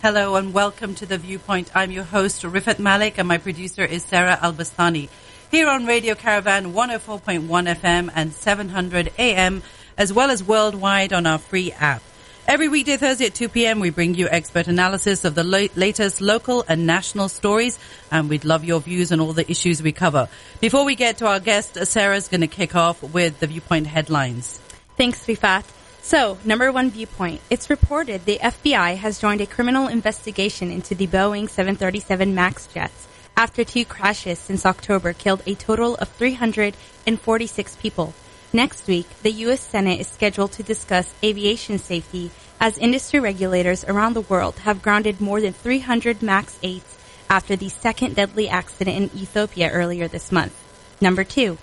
Hello and welcome to The Viewpoint. I'm your host, Rifat-Malik, and my producer is Sarah Al-Bastani. Here on Radio Caravan 104.1 FM and 700 AM, as well as worldwide on our free app. Every weekday Thursday at 2 p.m. we bring you expert analysis of the latest local and national stories, and we'd love your views on all the issues we cover. Before we get to our guest, Sarah's going to kick off with the Viewpoint headlines. Thanks, Rifat. So, number one viewpoint. It's reported the FBI has joined a criminal investigation into the Boeing 737 MAX jets after two crashes since October killed a total of 346 people. Next week, the U.S. Senate is scheduled to discuss aviation safety as industry regulators around the world have grounded more than 300 MAX 8s after the second deadly accident in Ethiopia earlier this month. Number two.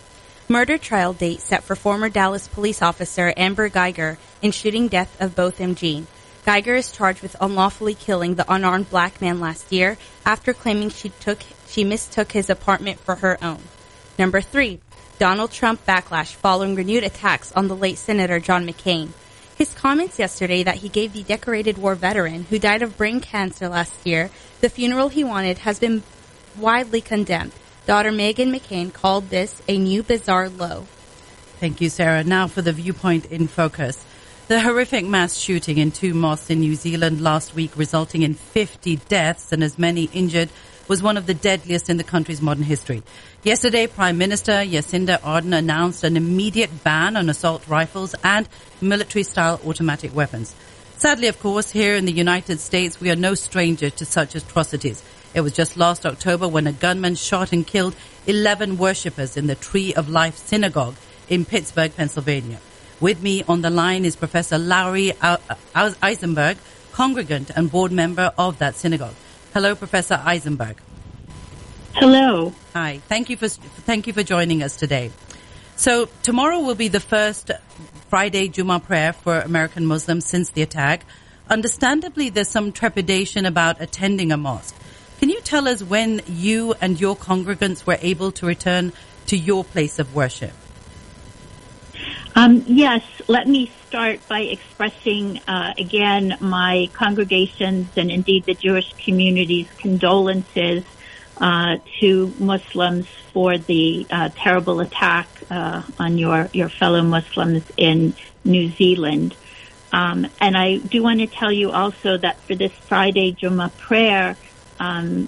Murder trial date set for former Dallas police officer Amber Geiger in shooting death of Botham Jean. Geiger is charged with unlawfully killing the unarmed black man last year after claiming she mistook his apartment for her own. Number three, Donald Trump backlash following renewed attacks on the late Senator John McCain. His comments yesterday that he gave the decorated war veteran who died of brain cancer last year the funeral he wanted has been widely condemned. Daughter Meghan McCain called this a new bizarre low. Thank you, Sarah. Now for the Viewpoint in focus. The horrific mass shooting in two mosques in New Zealand last week, resulting in 50 deaths and as many injured, was one of the deadliest in the country's modern history. Yesterday, Prime Minister Jacinda Ardern announced an immediate ban on assault rifles and military-style automatic weapons. Sadly, of course, here in the United States, we are no stranger to such atrocities. It was just last October when a gunman shot and killed 11 worshippers in the Tree of Life Synagogue in Pittsburgh, Pennsylvania. With me on the line is Professor Laurie Eisenberg, congregant and board member of that synagogue. Hello, Professor Eisenberg. Hello. Hi. Thank you for joining us today. So tomorrow will be the first Friday Jummah prayer for American Muslims since the attack. Understandably, there's some trepidation about attending a mosque. Can you tell us when you and your congregants were able to return to your place of worship? Yes, let me start by expressing again my congregation's and indeed the Jewish community's condolences to Muslims for the terrible attack on your fellow Muslims in New Zealand. And I do want to tell you also that for this Friday Jummah prayer,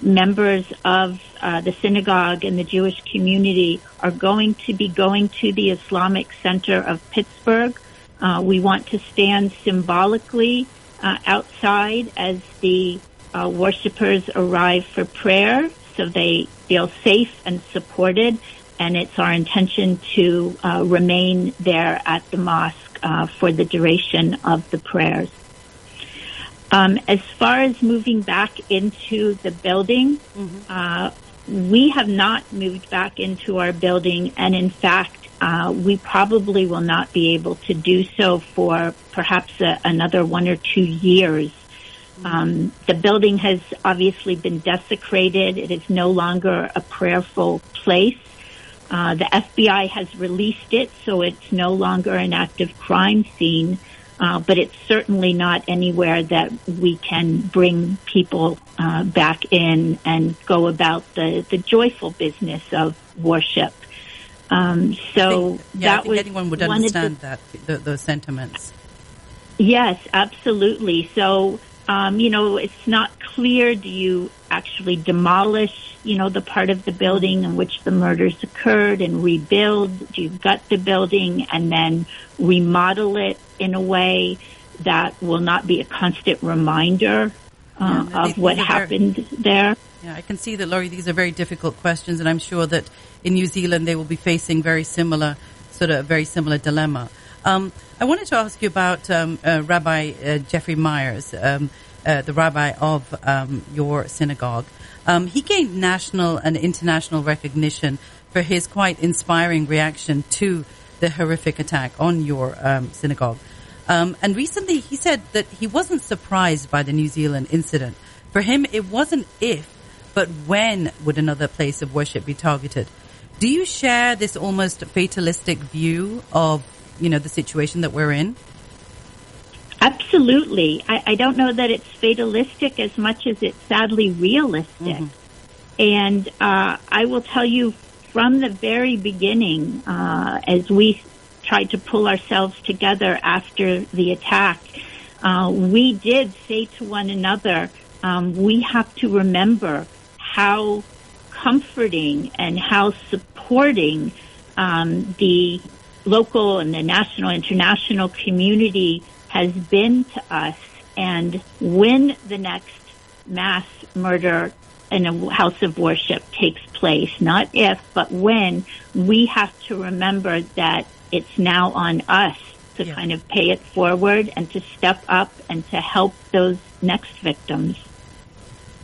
members of the synagogue and the Jewish community are going to be going to the Islamic Center of Pittsburgh. We want to stand symbolically outside as the worshipers arrive for prayer so they feel safe and supported, and it's our intention to remain there at the mosque for the duration of the prayers. As far as moving back into the building, we have not moved back into our building, and in fact, we probably will not be able to do so for perhaps another 1 or 2 years. The building has obviously been desecrated. It is no longer a prayerful place. The FBI has released it, so it's no longer an active crime scene. But it's certainly not anywhere that we can bring people back in and go about the joyful business of worship. I think anyone would understand those sentiments. Yes, absolutely. So, it's not clear. Do you actually demolish, the part of the building in which the murders occurred and rebuild? Do you gut the building and then remodel it in a way that will not be a constant reminder of what happened there? Yeah, I can see that, Laurie, these are very difficult questions, and I'm sure that in New Zealand they will be facing very similar dilemma. I wanted to ask you about Rabbi Jeffrey Myers, the rabbi of your synagogue. He gained national and international recognition for his quite inspiring reaction to the horrific attack on your synagogue. And recently he said that he wasn't surprised by the New Zealand incident. For him, it wasn't if, but when would another place of worship be targeted. Do you share this almost fatalistic view of, the situation that we're in? Absolutely. I don't know that it's fatalistic as much as it's sadly realistic. And I will tell you from the very beginning, as we tried to pull ourselves together after the attack, we did say to one another, we have to remember how comforting and how supporting the local and the national, international community has been to us. And when the next mass murder in a house of worship takes place, not if, but when, we have to remember that it's now on us to kind of pay it forward and to step up and to help those next victims.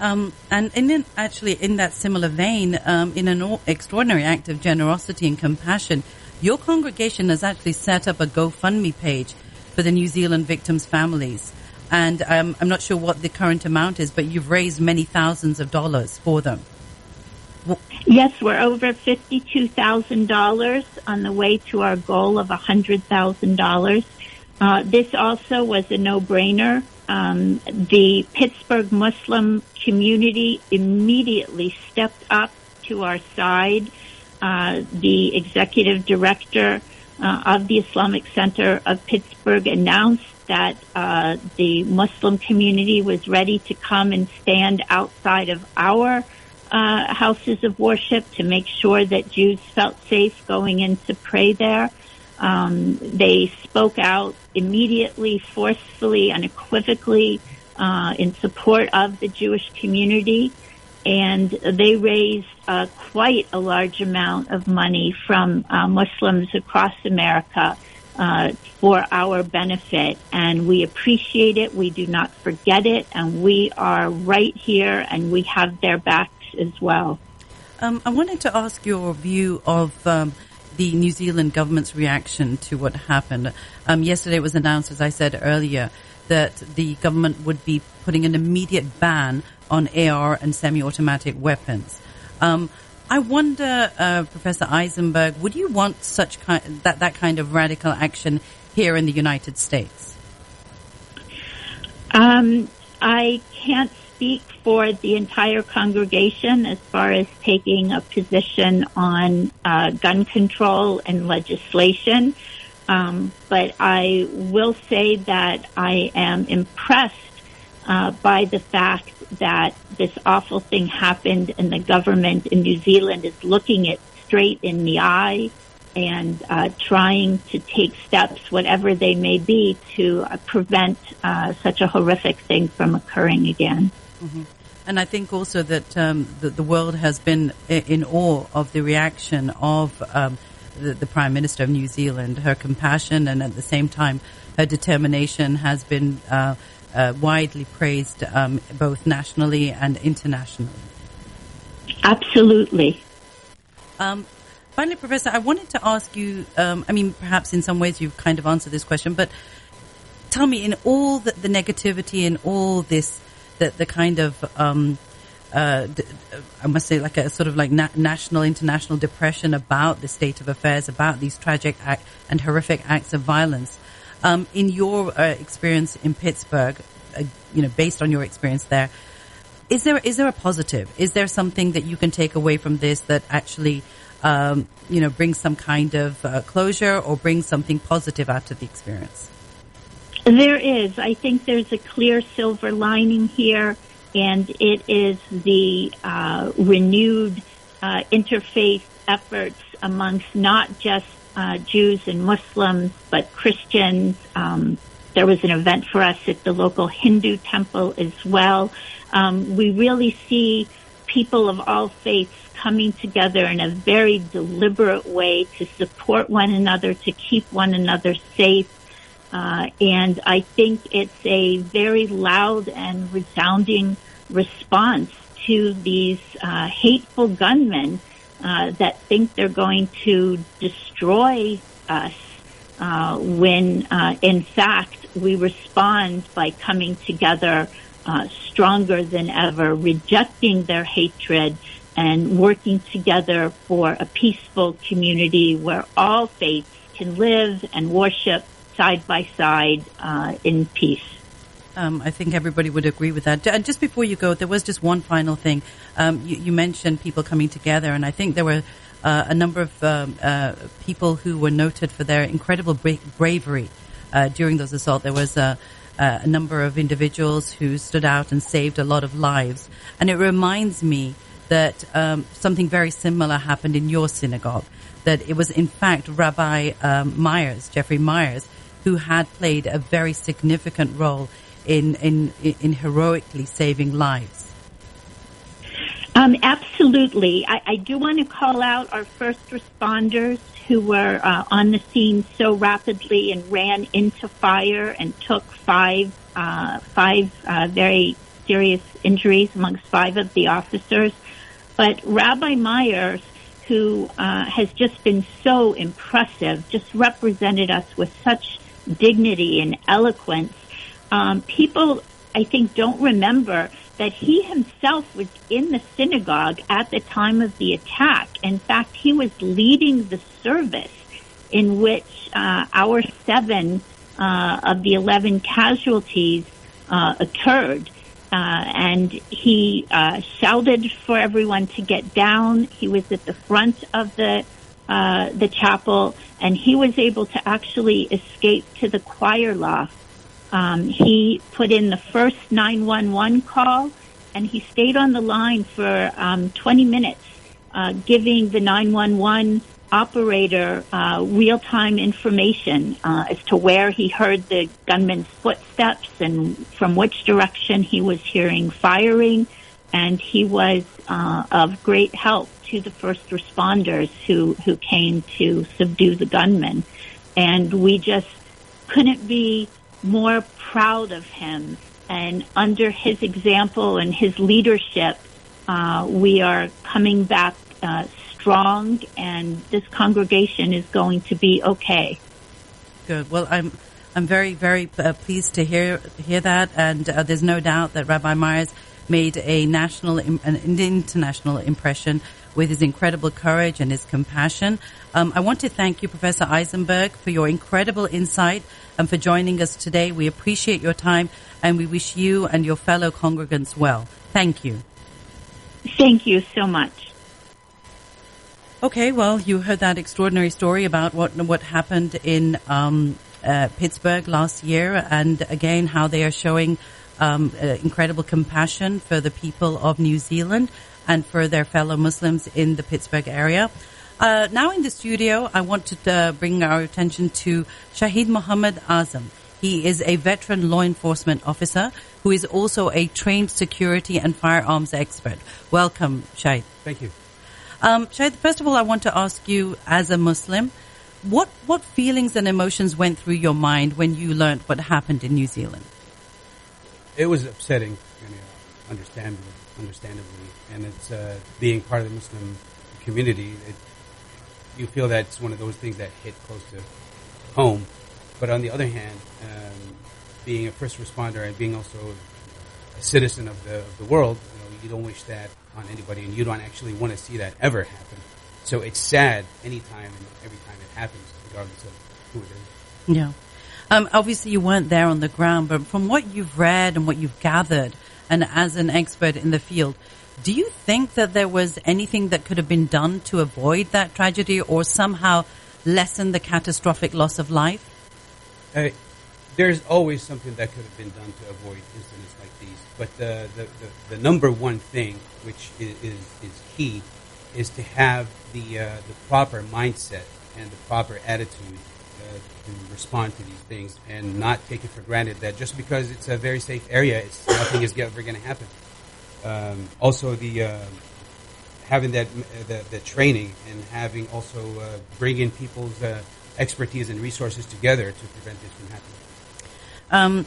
And in that similar vein, in an extraordinary act of generosity and compassion, your congregation has actually set up a GoFundMe page for the New Zealand victims' families. And I'm not sure what the current amount is, but you've raised many thousands of dollars for them. Yes, we're over $52,000 on the way to our goal of $100,000. This also was a no-brainer. The Pittsburgh Muslim community immediately stepped up to our side. The executive director of the Islamic Center of Pittsburgh announced that the Muslim community was ready to come and stand outside of our houses of worship to make sure that Jews felt safe going in to pray there. They spoke out immediately, forcefully, unequivocally in support of the Jewish community. And they raised quite a large amount of money from Muslims across America for our benefit. And we appreciate it. We do not forget it. And we are right here, and we have their backs as well. I wanted to ask your view of the New Zealand government's reaction to what happened. Yesterday it was announced, as I said earlier, that the government would be putting an immediate ban on AR and semi-automatic weapons. I wonder, Professor Eisenberg, would you want that kind of radical action here in the United States? I can't speak for the entire congregation as far as taking a position on gun control and legislation. But I will say that I am impressed by the fact that this awful thing happened, and the government in New Zealand is looking it straight in the eye and trying to take steps, whatever they may be, to prevent such a horrific thing from occurring again. Mm-hmm. And I think also that the world has been in awe of the reaction of the Prime Minister of New Zealand. Her compassion and at the same time her determination has been widely praised both nationally and internationally. Absolutely. Finally, Professor, I wanted to ask you, perhaps in some ways you've kind of answered this question, but tell me, in all the negativity and all this, the kind of, I must say, like a sort of like national, international depression about the state of affairs, about these tragic and horrific acts of violence. In your experience in Pittsburgh, based on your experience there, is there a positive? Is there something that you can take away from this that actually, brings some kind of closure or brings something positive out of the experience? There is. I think there's a clear silver lining here, and it is the renewed interfaith efforts amongst not just Jews and Muslims, but Christians. There was an event for us at the local Hindu temple as well. We really see people of all faiths coming together in a very deliberate way to support one another, to keep one another safe. And I think it's a very loud and resounding response to these hateful gunmen that think they're going to destroy us when, in fact, we respond by coming together stronger than ever, rejecting their hatred and working together for a peaceful community where all faiths can live and worship side by side in peace. I think everybody would agree with that. And just before you go, there was just one final thing. You mentioned people coming together, and I think there were a number of people who were noted for their incredible bravery during those assaults. There was a number of individuals who stood out and saved a lot of lives. And it reminds me that something very similar happened in your synagogue, that it was in fact Rabbi Jeffrey Myers, who had played a very significant role in heroically saving lives. Absolutely. I do want to call out our first responders who were on the scene so rapidly and ran into fire and took five very serious injuries amongst 5 of the officers. But Rabbi Myers, who has just been so impressive, just represented us with such dignity and eloquence. People, I think, don't remember that he himself was in the synagogue at the time of the attack. In fact, he was leading the service in which our 7 of the 11 casualties occurred. And he shouted for everyone to get down. He was at the front of the chapel, and he was able to actually escape to the choir loft. He put in the first 911 call, and he stayed on the line for 20 minutes, giving the 911 operator real-time information as to where he heard the gunman's footsteps and from which direction he was hearing firing. And he was of great help to the first responders who came to subdue the gunman. And we just couldn't be more proud of him. And under his example and his leadership, we are coming back strong, and this congregation is going to be okay. Good. Well, I'm very, very pleased to hear that, and there's no doubt that Rabbi Myers made an international impression with his incredible courage and his compassion. I want to thank you, Professor Eisenberg, for your incredible insight and for joining us today. We appreciate your time, and we wish you and your fellow congregants well. Thank you. Thank you so much. Okay, well, you heard that extraordinary story about what happened in Pittsburgh last year, and again how they are showing incredible compassion for the people of New Zealand and for their fellow Muslims in the Pittsburgh area. Now in the studio, I want to bring our attention to Shahid Muhammad Azam. He is a veteran law enforcement officer who is also a trained security and firearms expert. Welcome, Shahid. Thank you. Shahid, first of all, I want to ask you, as a Muslim, what feelings and emotions went through your mind when you learned what happened in New Zealand? It was upsetting, understandably, and it's being part of the Muslim community. You feel that it's one of those things that hit close to home. But on the other hand, being a first responder and being also a citizen of the world, you don't wish that on anybody, and you don't actually want to see that ever happen. So it's sad anytime and every time it happens, regardless of who it is. Yeah. Obviously, you weren't there on the ground, but from what you've read and what you've gathered, and as an expert in the field, do you think that there was anything that could have been done to avoid that tragedy or somehow lessen the catastrophic loss of life? There's always something that could have been done to avoid incidents like these. But the number one thing, which is key, is to have the proper mindset and the proper attitude to respond to these things, and not take it for granted that just because it's a very safe area, nothing is ever going to happen. Also, having the training, and having also bringing people's expertise and resources together to prevent this from happening.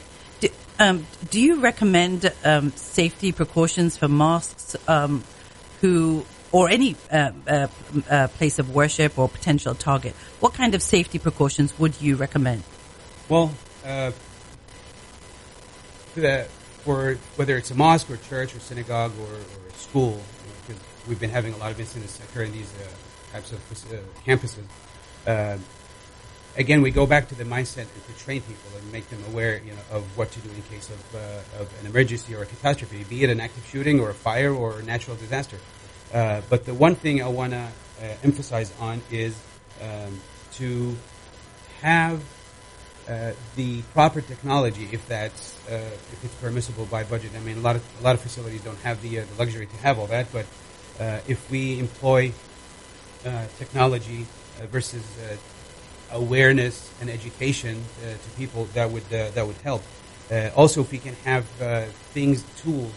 Do you recommend safety precautions for mosques or any place of worship or potential target? What kind of safety precautions would you recommend? Well, for whether it's a mosque or church or synagogue or a school, because we've been having a lot of incidents occur in these types of campuses. again, we go back to the mindset and to train people and make them aware, of what to do in case of an emergency or a catastrophe, be it an active shooting or a fire or a natural disaster. But the one thing I want to emphasize on is to have the proper technology, if it's permissible by budget. I mean, a lot of facilities don't have the luxury to have all that, but if we employ technology versus awareness and education to people, that would help. Also, if we can have tools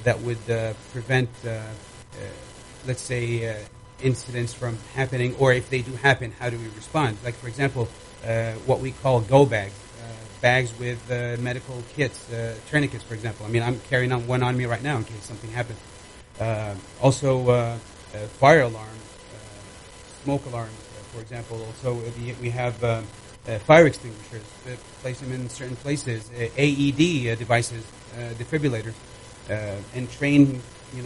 that would prevent, let's say, incidents from happening, or if they do happen, how do we respond? Like, for example, what we call go bags, bags with medical kits, tourniquets, for example. I mean, I'm carrying one on me right now in case something happens. Also, fire alarms, smoke alarms, for example. Also, we have fire extinguishers. Place them in certain places. AED devices, defibrillators, and train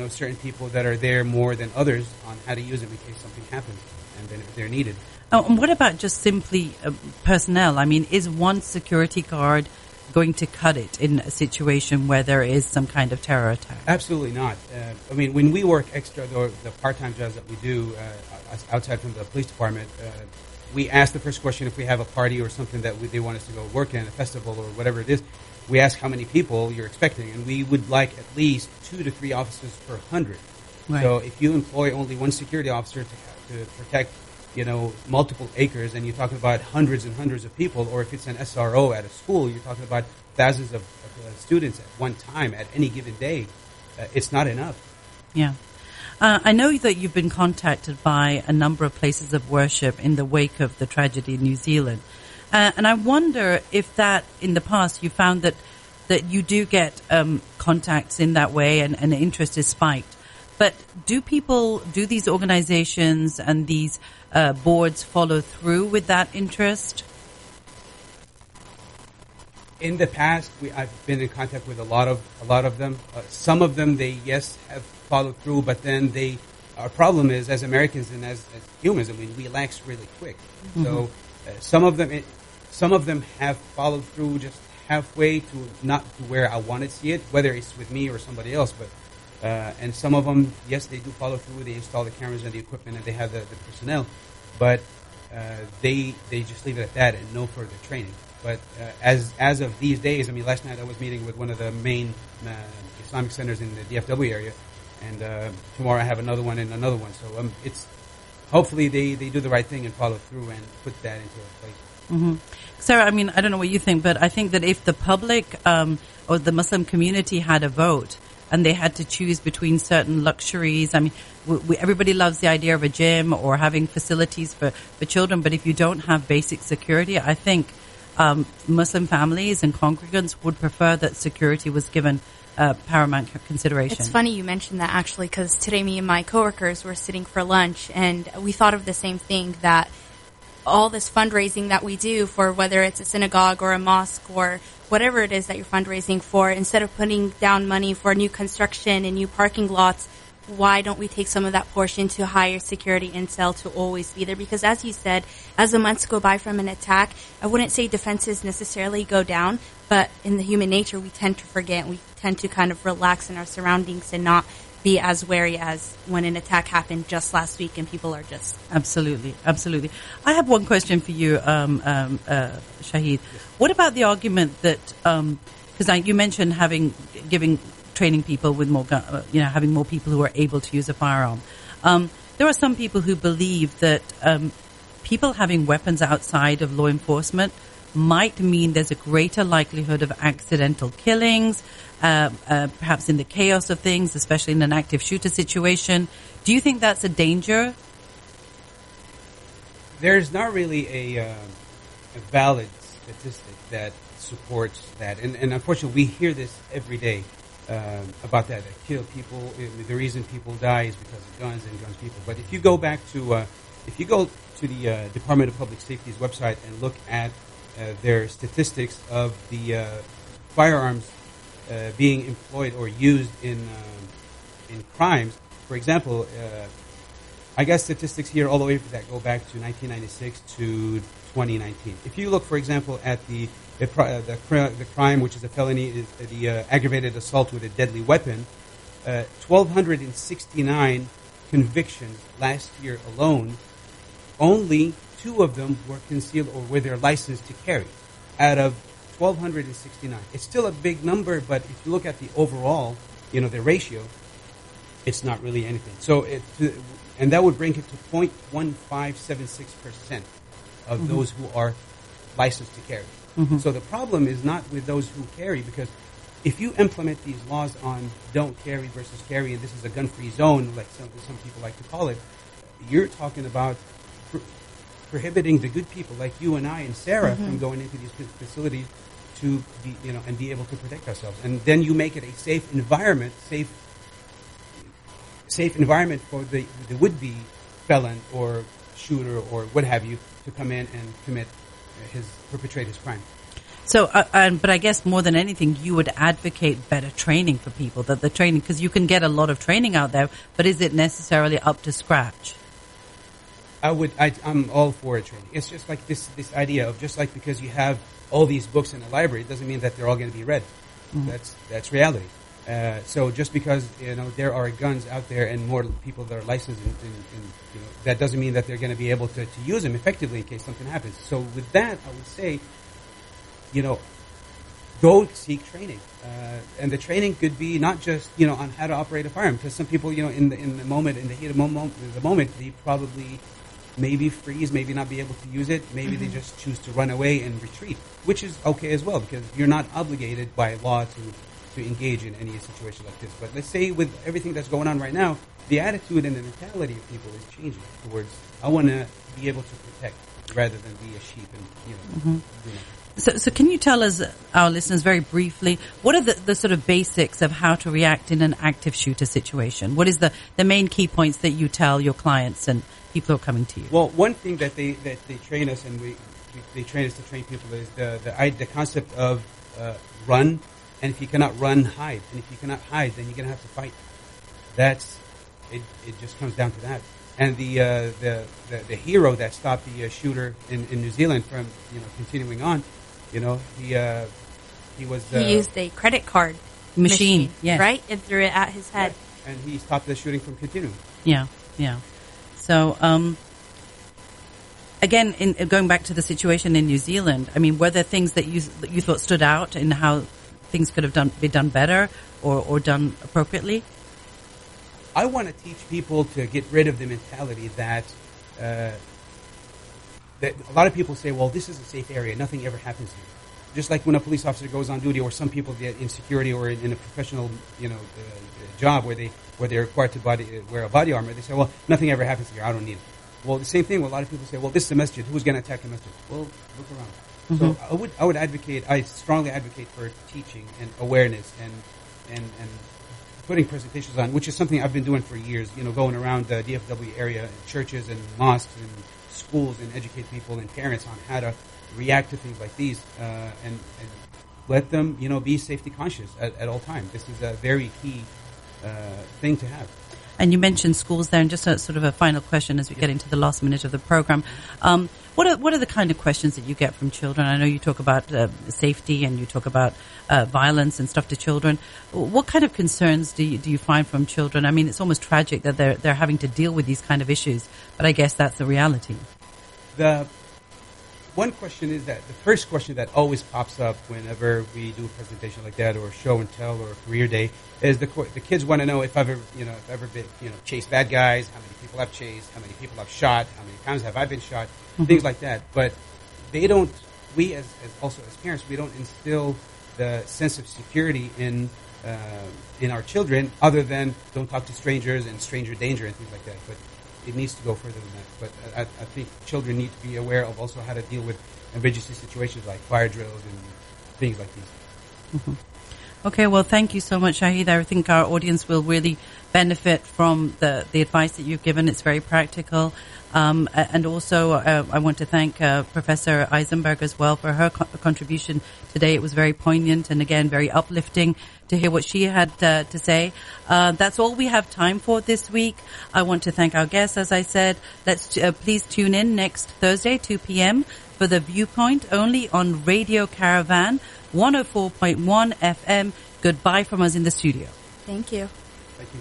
certain people that are there more than others on how to use them in case something happens and then if they're needed. Oh, and what about just simply personnel? I mean, is one security guard going to cut it in a situation where there is some kind of terror attack? Absolutely not. I mean, when we work extra, the part-time jobs that we do outside from the police department, we ask the first question if we have a party or something that they want us to go work in, a festival or whatever it is. We ask how many people you're expecting, and we would like at least 2 to 3 officers per 100. Right. So if you employ only one security officer to protect multiple acres, and you're talking about hundreds and hundreds of people, or if it's an SRO at a school, you're talking about thousands of students at one time at any given day. It's not enough. Yeah. I know that you've been contacted by a number of places of worship in the wake of the tragedy in New Zealand. And I wonder if that, in the past, you found that you do get contacts in that way and the interest is spiked. But do these organizations and these boards follow through with that interest? In the past, I've been in contact with a lot of them. Some of them, they have followed through, but then our problem is, as Americans and as humans, I mean, we relax really quick. Mm-hmm. So some of them have followed through just halfway to not to where I want to see it, whether it's with me or somebody else. But and some of them, yes, they do follow through. They install the cameras and the equipment, and they have the personnel. But they just leave it at that and no further training. But as of these days, I mean, last night I was meeting with one of the main Islamic centers in the DFW area, and tomorrow I have another one and another one. So it's hopefully they do the right thing and follow through and put that into place. Mm-hmm. Sarah, I mean, I don't know what you think, but I think that if the public or the Muslim community had a vote and they had to choose between certain luxuries, I mean, everybody loves the idea of a gym or having facilities for children, but if you don't have basic security, I think Muslim families and congregants would prefer that security was given paramount consideration. It's funny you mentioned that, actually, because today me and my coworkers were sitting for lunch, and we thought of the same thing, that all this fundraising that we do for whether it's a synagogue or a mosque or whatever it is that you're fundraising for, instead of putting down money for new construction and new parking lots, why don't we take some of that portion to hire security intel to always be there? Because as you said, as the months go by from an attack, I wouldn't say defenses necessarily go down, but in the human nature, we tend to forget. We tend to kind of relax in our surroundings and not be as wary as when an attack happened just last week and people are just... Absolutely, absolutely. I have one question for you, Shahid. What about the argument that, because you mentioned training people with more, having more people who are able to use a firearm. There are some people who believe that people having weapons outside of law enforcement might mean there's a greater likelihood of accidental killings, perhaps in the chaos of things, especially in an active shooter situation. Do you think that's a danger? There's not really a valid statistic that supports that. And unfortunately, we hear this every day about that kill people. The reason people die is because of guns and guns people. But if you go back to, the Department of Public Safety's website and look at their statistics of the firearms being employed or used in crimes. For example, I got statistics here all the way that go back to 1996 to 2019. If you look, for example, at the crime, which is a felony, is the aggravated assault with a deadly weapon, 1,269 convictions last year alone. Only 2 of them were concealed or were their license to carry out of 1,269. It's still a big number, but if you look at the overall, the ratio, it's not really anything. So and that would bring it to 0.1576% of those who are licensed to carry. So the problem is not with those who carry, because if you implement these laws on don't carry versus carry, and this is a gun-free zone, like some people like to call it, you're talking about prohibiting the good people like you and I and Sarah from going into these facilities to be, and be able to protect ourselves. And then you make it a safe environment for the would-be felon or shooter or what have you to come in and perpetrate his crime. So, but I guess more than anything, you would advocate better training for people, that the training, because you can get a lot of training out there, but is it necessarily up to scratch? I'm all for a training. It's just like this idea of just like because you have all these books in the library, it doesn't mean that they're all going to be read. That's reality. So just because there are guns out there and more people that are licensed, and that doesn't mean that they're going to be able to use them effectively in case something happens. So with that, I would say, go seek training, and the training could be not just on how to operate a firearm, because some people in the heat of the moment, they probably maybe freeze, maybe not be able to use it, maybe they just choose to run away and retreat, which is okay as well, because you're not obligated by law to engage in any situation like this. But let's say with everything that's going on right now, the attitude and the mentality of people is changing towards, I want to be able to protect rather than be a sheep and So can you tell us, our listeners, very briefly, what are the sort of basics of how to react in an active shooter situation? What is the main key points that you tell your clients and people who are coming to you? Well, one thing that they train us, and they train us to train people, is the concept of run, and if you cannot run, hide, and if you cannot hide, then you're going to have to fight. It just comes down to that. And the hero that stopped the shooter in New Zealand from continuing on, he used a credit card machine, yes. Right, and threw it at his head, and he stopped the shooting from continuing. Yeah. So again, going back to the situation in New Zealand, I mean, were there things that you thought stood out in how things could have been done better or done appropriately? I want to teach people to get rid of the mentality that a lot of people say, well, this is a safe area, nothing ever happens here. Just like when a police officer goes on duty, or some people get in security or in a professional job where they're required to wear a body armor, they say, well, nothing ever happens here, I don't need it. Well, the same thing, a lot of people say, well, this is a masjid, who's going to attack a masjid? Well, look around. So I strongly advocate for teaching and awareness and putting presentations on, which is something I've been doing for years, going around the DFW area, churches and mosques and schools, and educate people and parents on how to react to things like these, and let them, be safety conscious at all times. This is a very key thing to have. And you mentioned schools there, and just a sort of a final question as we get into the last minute of the program. What are the kind of questions that you get from children? I know you talk about safety, and you talk about violence and stuff to children. What kind of concerns do you find from children? I mean, it's almost tragic that they're having to deal with these kind of issues, but I guess that's the reality. The one question is that the first question that always pops up whenever we do a presentation like that, or show and tell, or a career day, is the kids want to know if I've ever been chased bad guys, how many people I've chased, how many people I've shot, how many times have I been shot, things like that. But they don't. We as parents, we don't instill the sense of security in our children, other than don't talk to strangers and stranger danger and things like that. But it needs to go further than that. But I think children need to be aware of also how to deal with emergency situations like fire drills and things like these. Okay, well, thank you so much, Shahid. I think our audience will really benefit from the advice that you've given. It's very practical. And also, I want to thank Professor Eisenberg as well for her contribution today. It was very poignant and, again, very uplifting to hear what she had to say. That's all we have time for this week. I want to thank our guests, as I said. Let's please tune in next Thursday, 2 p.m. for The Viewpoint, only on Radio Caravan, 104.1 FM. Goodbye from us in the studio. Thank you. Thank you.